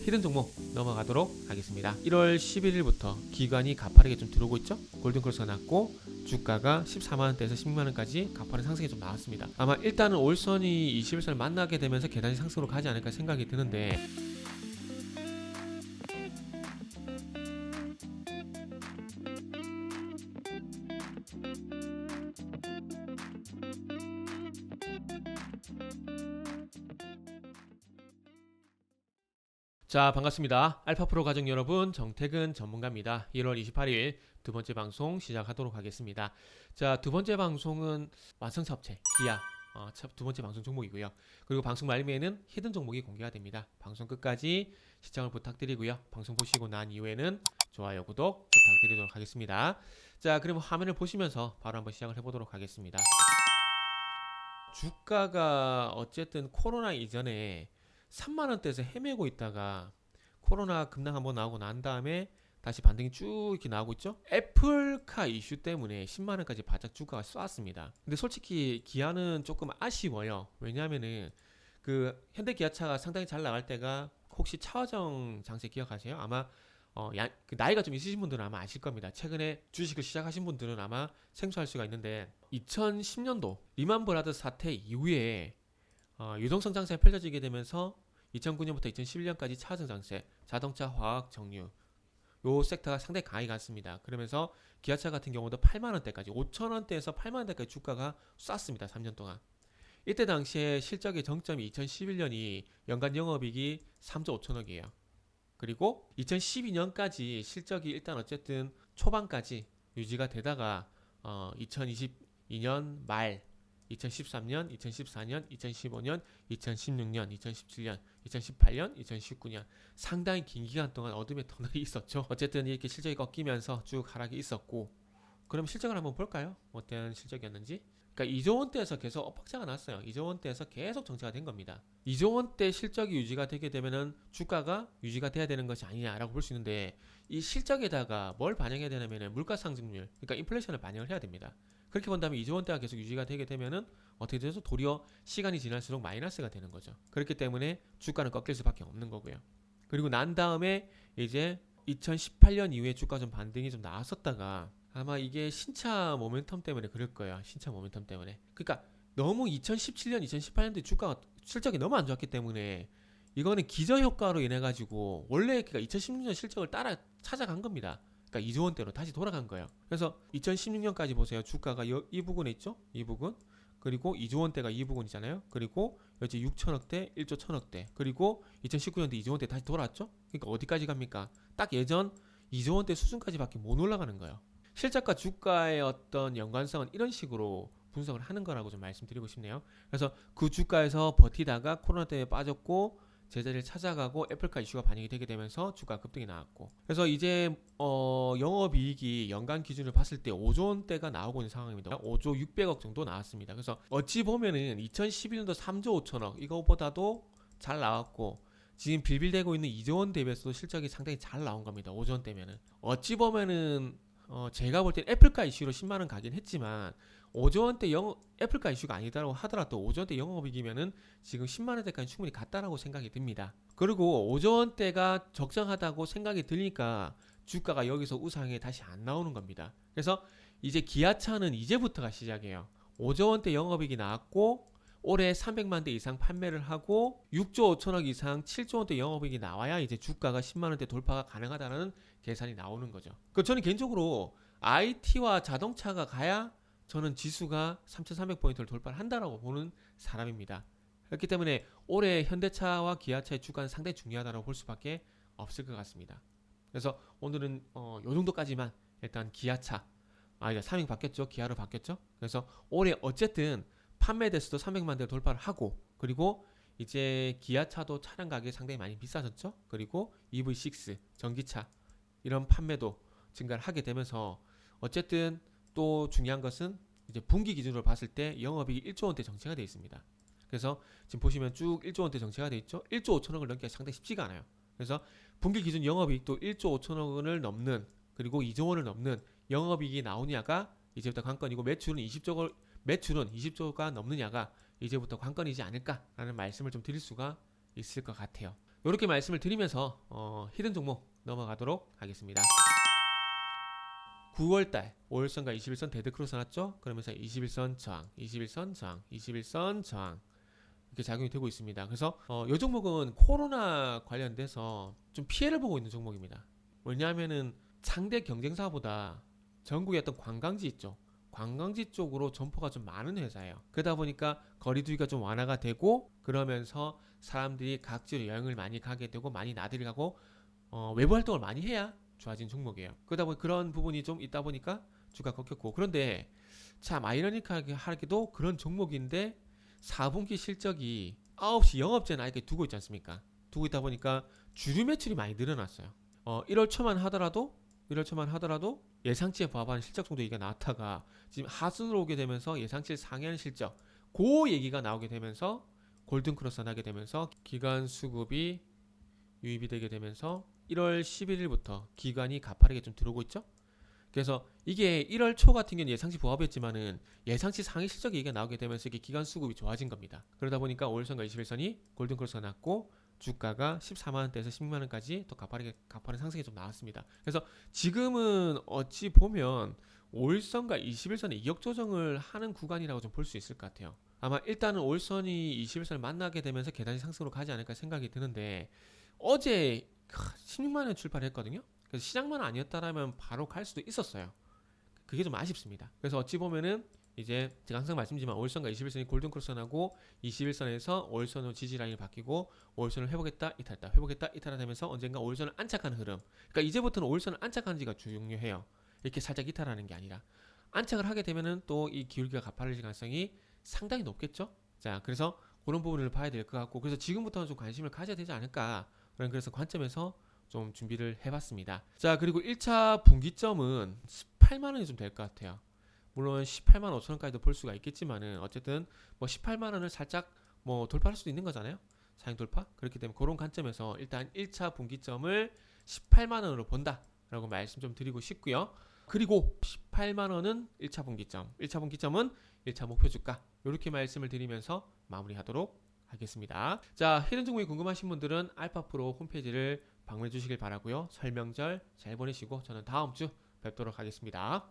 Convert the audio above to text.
히든 종목 넘어가도록 하겠습니다. 1월 11일부터 기관이 가파르게 좀 들어오고 있죠. 골든크로스가 났고 주가가 14만원대에서 16만원까지 가파른 상승이 좀 나왔습니다. 아마 일단은 올선이 21선을 만나게 되면서 계단이 상승으로 가지 않을까 생각이 드는데, 자, 반갑습니다. 알파프로 가족 여러분, 정태근 전문가입니다. 1월 28일 두 번째 방송 시작하도록 하겠습니다. 자, 두 번째 방송은 완성차 업체 기아 두 번째 방송 종목이고요. 그리고 방송 말미에는 히든 종목이 공개가 됩니다. 방송 끝까지 시청을 부탁드리고요. 방송 보시고 난 이후에는 좋아요, 구독 부탁드리도록 하겠습니다. 자, 그러면 화면을 보시면서 바로 한번 시작을 해보도록 하겠습니다. 주가가 어쨌든 코로나 이전에 3만원대에서 헤매고 있다가 코로나 급락 한번 나오고 난 다음에 다시 반등이 쭉 이렇게 나오고 있죠. 애플카 이슈 때문에 10만원까지 바짝 주가가 쐈습니다. 근데 솔직히 기아는 조금 아쉬워요. 왜냐하면은 그 현대기아차가 상당히 잘 나갈 때가, 혹시 차화정 장세 기억하세요? 아마 그 나이가 좀 있으신 분들은 아마 아실 겁니다. 최근에 주식을 시작하신 분들은 아마 생소할 수가 있는데, 2010년도 리만 브라더스 사태 이후에 유동성 장세가 펼쳐지게 되면서 2009년부터 2011년까지 차화정 장세, 자동차, 화학, 정유 요 섹터가 상당히 강하게 갔습니다. 그러면서 기아차 같은 경우도 8만원대까지, 5천원대에서 8만원대까지 주가가 쐈습니다. 3년 동안. 이때 당시에 실적의 정점이 2011년이 연간 영업이익이 3조 5천억이에요. 그리고 2012년까지 실적이 일단 어쨌든 초반까지 유지가 되다가 2022년 말, 2013년, 2014년, 2015년, 2016년, 2017년, 2018년, 2019년 상당히 긴 기간 동안 어둠의 터널이 있었죠. 어쨌든 이렇게 실적이 꺾이면서 쭉 하락이 있었고, 그럼 실적을 한번 볼까요? 어떤 실적이었는지. 그러니까 2조 원대에서 계속 엇박자가 났어요. 2조 원대에서 계속 정체가 된 겁니다. 2조 원대 실적이 유지가 되게 되면은 주가가 유지가 돼야 되는 것이 아니냐라고 볼 수 있는데, 이 실적에다가 뭘 반영해야 되냐면은 물가 상승률, 그러니까 인플레이션을 반영을 해야 됩니다. 그렇게 본다면 2조 원대가 계속 유지가 되게 되면은 어떻게 돼서 도리어 시간이 지날수록 마이너스가 되는 거죠. 그렇기 때문에 주가는 꺾일 수밖에 없는 거고요. 그리고 난 다음에 이제 2018년 이후에 주가 좀 반등이 좀 나왔었다가, 아마 이게 신차 모멘텀 때문에 그럴 거예요. 신차 모멘텀 때문에. 그러니까 너무 2017년, 2018년도에 주가가 실적이 너무 안 좋았기 때문에 이거는 기저효과로 인해 가지고 원래 그러니까 2016년 실적을 따라 찾아간 겁니다. 그러니까 2조 원대로 다시 돌아간 거예요. 그래서 2016년까지 보세요. 주가가 이 부분에 있죠? 이 부분. 그리고 2조 원대가 이 부분이잖아요. 그리고 여기 6천억대, 1조 1천억대. 그리고 2019년도 2조 원대 다시 돌아왔죠? 그러니까 어디까지 갑니까? 딱 예전 2조 원대 수준까지밖에 못 올라가는 거예요. 실적과 주가의 어떤 연관성은 이런 식으로 분석을 하는 거라고 좀 말씀드리고 싶네요. 그래서 그 주가에서 버티다가 코로나 때문에 빠졌고 제자리를 찾아가고 애플카 이슈가 반영이 되게 되면서 주가 급등이 나왔고, 그래서 이제 영업이익이 연간 기준을 봤을 때 5조 원대가 나오고 있는 상황입니다. 5조 600억 정도 나왔습니다. 그래서 어찌 보면은 2011년도 3조 5천억 이거보다도 잘 나왔고, 지금 빌빌대고 있는 2조 원 대비해서도 실적이 상당히 잘 나온 겁니다. 5조 원대면은 어찌 보면은 제가 볼 땐 애플카 이슈로 10만원 가긴 했지만 5조 원대 애플카 이슈가 아니다라고 하더라도 5조 원대 영업이익이면은 지금 10만원대까지 충분히 갔다라고 생각이 듭니다. 그리고 5조 원대가 적정하다고 생각이 들니까 주가가 여기서 우상에 다시 안 나오는 겁니다. 그래서 이제 기아차는 이제부터가 시작이에요. 5조 원대 영업이익이 나왔고 올해 300만 대 이상 판매를 하고 6조 5천억 이상 7조 원대 영업이익이 나와야 이제 주가가 10만원대 돌파가 가능하다는 계산이 나오는 거죠. 저는 개인적으로 IT와 자동차가 가야 저는 지수가 3,300포인트를 돌파를 한다라고 보는 사람입니다. 그렇기 때문에 올해 현대차와 기아차의 주가는 상당히 중요하다고 볼 수밖에 없을 것 같습니다. 그래서 오늘은 요 정도까지만 일단 기아차, 이제 3행 바뀌었죠. 기아로 바뀌었죠. 그래서 올해 어쨌든 판매 대수도 300만 대 돌파를 하고, 그리고 이제 기아차도 차량 가격이 상당히 많이 비싸졌죠. 그리고 EV6 전기차 이런 판매도 증가를 하게 되면서 어쨌든 또 중요한 것은 이제 분기 기준으로 봤을 때 영업이익이 1조 원대 정체가 되어 있습니다. 그래서 지금 보시면 쭉 1조 원대 정체가 되어 있죠. 1조 5천억을 넘기가 상당히 쉽지가 않아요. 그래서 분기 기준 영업이익도 1조 5천억 원을 넘는, 그리고 2조 원을 넘는 영업이익이 나오냐가 이제부터 관건이고, 매출은 20조가 넘느냐가 이제부터 관건이지 않을까라는 말씀을 좀 드릴 수가 있을 것 같아요. 이렇게 말씀을 드리면서 히든 종목 넘어가도록 하겠습니다. 9월달 5일선과 21선 데드크로스 났죠? 그러면서 21선 저항, 21선 저항, 21선 저항 이렇게 작용이 되고 있습니다. 그래서 이 종목은 코로나 관련돼서 좀 피해를 보고 있는 종목입니다. 왜냐하면은 상대 경쟁사보다 전국의 어떤 관광지 있죠. 관광지 쪽으로 점포가 좀 많은 회사예요. 그러다 보니까 거리두기가 좀 완화가 되고 그러면서 사람들이 각지로 여행을 많이 가게 되고 많이 나들이 가고 외부 활동을 많이 해야 좋아진 종목이에요. 그러다 보니 그런 부분이 좀 있다 보니까 주가 꺾였고 그런데 참 아이러니하게 하기도 그런 종목인데 4분기 실적이 9시 영업제는 아예 두고 있지 않습니까? 두고 있다 보니까 주류 매출이 많이 늘어났어요. 1월 초만 하더라도 예상치에 부합하는 실적 정도 얘기가 나왔다가 지금 하순으로 오게 되면서 예상치를 상회하는 실적 그 얘기가 나오게 되면서 골든크로스 나게 되면서 기간 수급이 유입이 되게 되면서 1월 11일부터 기관이 가파르게 좀 들어오고 있죠. 그래서 이게 1월 초 같은 경우는 예상치 부합했지만은 예상치 상위 실적 얘기가 나오게 되면서 이게 기간 수급이 좋아진 겁니다. 그러다 보니까 5일선과 21선이 골든크로스가 났고 주가가 14만원대에서 16만원까지 더 가파른 상승이 좀 나왔습니다. 그래서 지금은 어찌 보면 5일선과 21선의 이격 조정을 하는 구간이라고 좀 볼 수 있을 것 같아요. 아마 일단은 5일선이 21선을 만나게 되면서 계단이 상승으로 가지 않을까 생각이 드는데 어제 16만원 출발했거든요. 그래서 시장만 아니었다라면 바로 갈 수도 있었어요. 그게 좀 아쉽습니다. 그래서 어찌 보면은 이제 제가 항상 말씀드리지만 5일선과 21선이 골든크로스하고 21선에서 5일선으로 지지라인이 바뀌고 5일선을 회복했다 이탈했다 회복했다 이탈하다 되면서 언젠가 5일선을 안착하는 흐름. 그러니까 이제부터는 5일선을 안착하는 지가 중요해요. 이렇게 살짝 이탈하는 게 아니라 안착을 하게 되면은 또 이 기울기가 가파르질 가능성이 상당히 높겠죠. 자, 그래서 그런 부분을 봐야 될 것 같고 그래서 지금부터는 좀 관심을 가져야 되지 않을까 그래서 관점에서 좀 준비를 해봤습니다. 자, 그리고 1차 분기점은 18만원이 좀 될 것 같아요. 물론 18만 5천원까지도 볼 수가 있겠지만은 어쨌든 뭐 18만원을 살짝 뭐 돌파할 수도 있는 거잖아요. 사행 돌파. 그렇기 때문에 그런 관점에서 일단 1차 분기점을 18만원으로 본다라고 말씀 좀 드리고 싶고요. 그리고 18만원은 1차 분기점, 1차 분기점은 1차 목표 주가 이렇게 말씀을 드리면서 마무리하도록 하겠습니다. 자, 히든 종목이 궁금하신 분들은 알파프로 홈페이지를 방문해 주시길 바라고요. 설명절 잘 보내시고 저는 다음 주 뵙도록 하겠습니다.